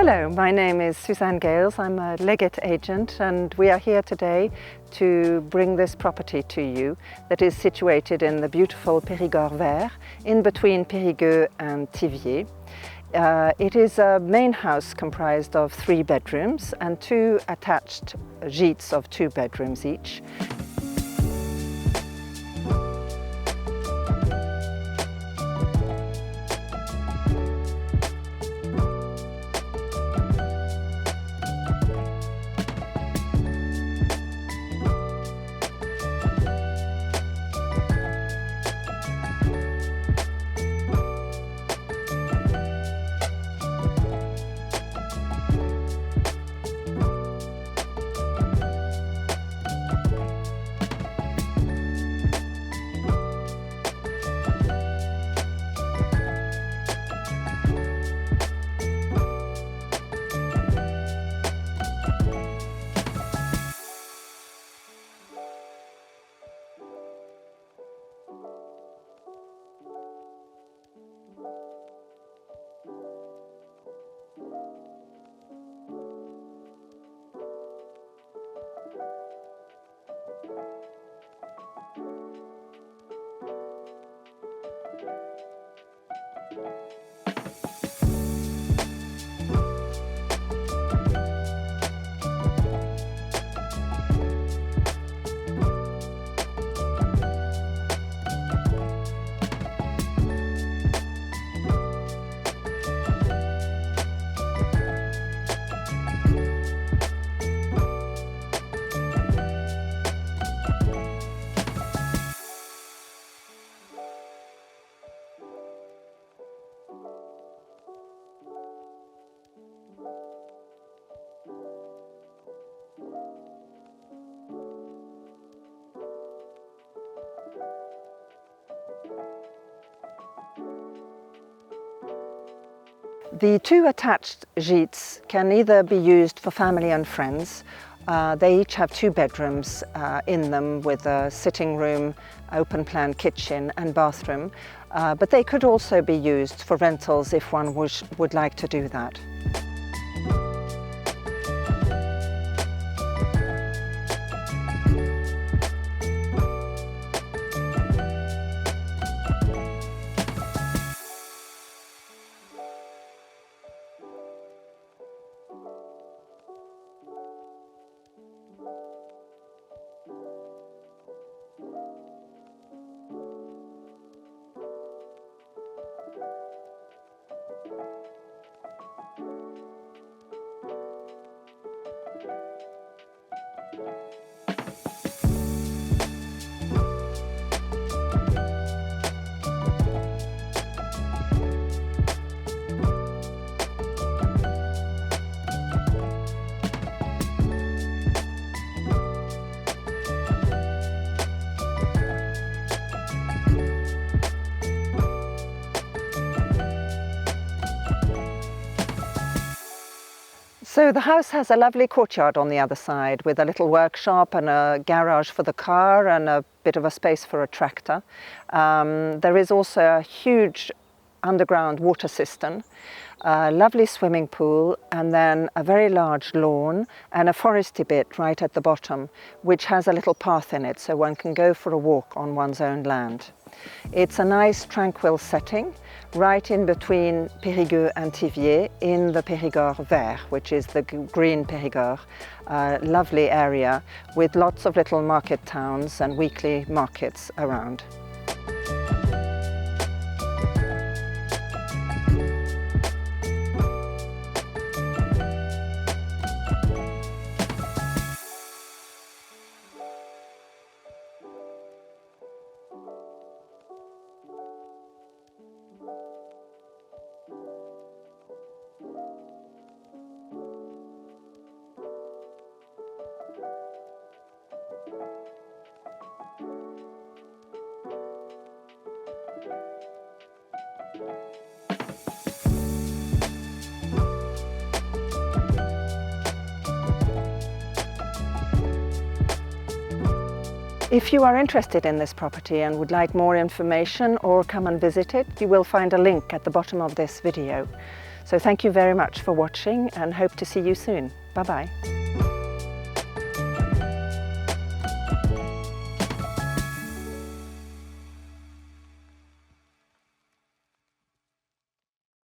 Hello, my name is Suzanne Gales. I'm a Leggett agent and we are here today to bring this property to you that is situated in the beautiful Périgord vert in between Périgueux and Thiviers. It is a main house comprised of 3 bedrooms and 2 attached gîtes of 2 bedrooms each. The 2 attached gîtes can either be used for family and friends. They each have 2 bedrooms in them with a sitting room, open plan kitchen and bathroom, but they could also be used for rentals if one would like to do that. So the house has a lovely courtyard on the other side with a little workshop and a garage for the car and a bit of a space for a tractor. There is also a huge underground water system, a lovely swimming pool and then a very large lawn and a foresty bit right at the bottom which has a little path in it so one can go for a walk on one's own land. It's a nice tranquil setting right in between Périgueux and Thiviers in the Périgord vert, which is the green Périgord, lovely area with lots of little market towns and weekly markets around. If you are interested in this property and would like more information or come and visit it, you will find a link at the bottom of this video. So thank you very much for watching and hope to see you soon. Bye bye.